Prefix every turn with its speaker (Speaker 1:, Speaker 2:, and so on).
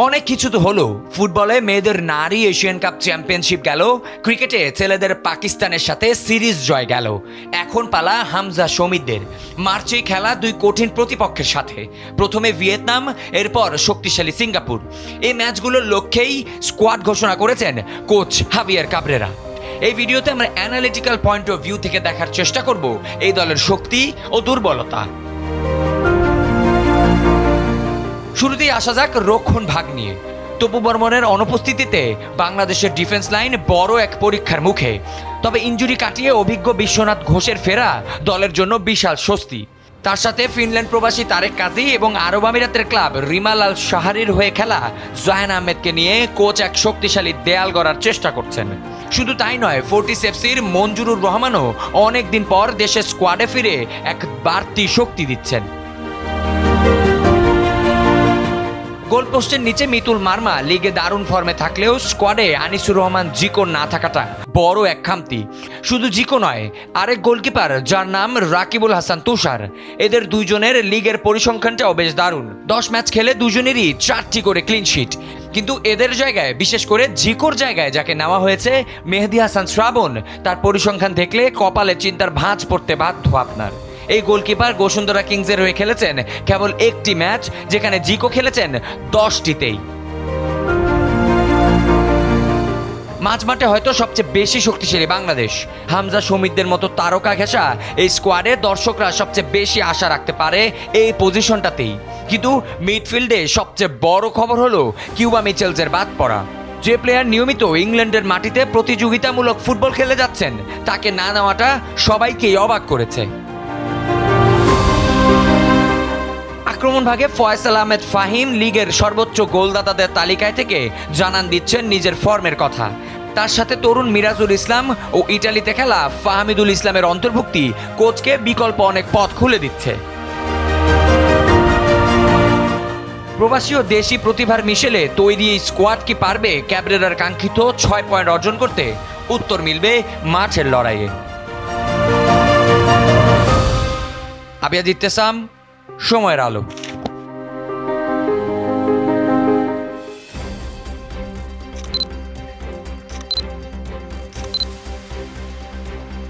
Speaker 1: অনেক কিছু তো হলো। ফুটবলে মেয়েদের নারী এশিয়ান কাপ চ্যাম্পিয়নশিপ গেল, ক্রিকেটে ছেলেদের পাকিস্তানের সাথে সিরিজ জয় গেল। এখন পালা হামজা শমীদদের। মার্চেই খেলা দুই কঠিন প্রতিপক্ষের সাথে, প্রথমে ভিয়েতনাম, এরপর শক্তিশালী সিঙ্গাপুর। এই ম্যাচগুলোর লক্ষ্যেই স্কোয়াড ঘোষণা করেছেন কোচ হাভিয়ার কাবরেরা। এই ভিডিওতে আমরা অ্যানালিটিক্যাল পয়েন্ট অফ ভিউ থেকে দেখার চেষ্টা করব এই দলের শক্তি ও দুর্বলতা। শুরুতেই আসা যাক রক্ষণ ভাগ নিয়ে। তপু বর্মনের অনুপস্থিতিতে বাংলাদেশের ডিফেন্স লাইন বড় এক পরীক্ষার মুখে। তবে ইনজুরি কাটিয়ে অভিজ্ঞ বিশ্বনাথ ঘোষের ফেরা দলের জন্য বিশাল স্বস্তি। তার সাথে ফিনল্যান্ড প্রবাসী তারেক কাজী এবং আরব আমিরাতের ক্লাব রিমাল আল শাহরির হয়ে খেলা জাহান আহমেদকে নিয়ে কোচ এক শক্তিশালী দেয়াল গড়ার চেষ্টা করছেন। শুধু তাই নয়, ফোর্টিস এফসির মঞ্জুরুর রহমানও অনেকদিন পর দেশের স্কোয়াডে ফিরে এক বাড়তি শক্তি দিচ্ছেন। গোলপোস্টের নিচে মিতুল মার্মা লিগে দারুণ ফর্মে থাকলেও স্কোয়াডে আনিসুর রহমান জিকো না থাকাটা বড় এক খামতি। শুধু জিকো নয়, আরেক গোলকিপার যার নাম রাকিবুল হাসান তুষার, এদের দুইজনের লিগের পরিসংখ্যানটাও বেশ দারুণ। 10 ম্যাচ খেলে দুজনেরই 4টি করে ক্লিনশিট। কিন্তু এদের জায়গায়, বিশেষ করে জিকোর জায়গায় যাকে নেওয়া হয়েছে মেহেদী হাসান শ্রাবণ, তার পরিসংখ্যান দেখলে কপালে চিন্তার ভাঁজ পড়তে বাধ্য আপনার। এই গোলকিপার বসুন্ধরা কিংসের হয়ে খেলেছেন কেবল একটি ম্যাচ, যেখানে জিকো খেলেছেন 10টিতেই। মাঝমাঠে হয়তো সবচেয়ে বেশি শক্তিশালী বাংলাদেশ। হামজা শমীদদের মতো তারকা ঘেঁষা এই স্কোয়াডে দর্শকরা সবচেয়ে বেশি আশা রাখতে পারে এই পজিশনটাতেই। কিন্তু মিডফিল্ডে সবচেয়ে বড় খবর হলো কিউবা মিচেলসের বাদ পড়া। যে প্লেয়ার নিয়মিত ইংল্যান্ডের মাটিতে প্রতিযোগিতামূলক ফুটবল খেলে যাচ্ছেন, তাকে না নেওয়াটা সবাইকেই অবাক করেছে। আক্রমণ ভাগে ফয়সাল আহমেদ ফাহিম লিগের সর্বোচ্চ গোলদাতাদের তালিকায় থেকে জানান দিচ্ছেন নিজের ফর্মের কথা। তার সাথে তরুণ মিরাজুল ইসলাম ও ইটালিতে খেলা ফাহমিদুল ইসলামের অন্তর্ভুক্তি কোচকে বিকল্প অনেক পথ খুলে দিচ্ছে। প্রবাসী ও দেশি প্রতিভার মিশেলে তৈরি এই স্কোয়াড কি পারবে ক্যাবরেরার কাঙ্ক্ষিত 6 পয়েন্ট অর্জন করতে? উত্তর মিলবে মাঠের লড়াইয়ে। আবিয়াদ ইত্তেসাম, সময়ের আলো।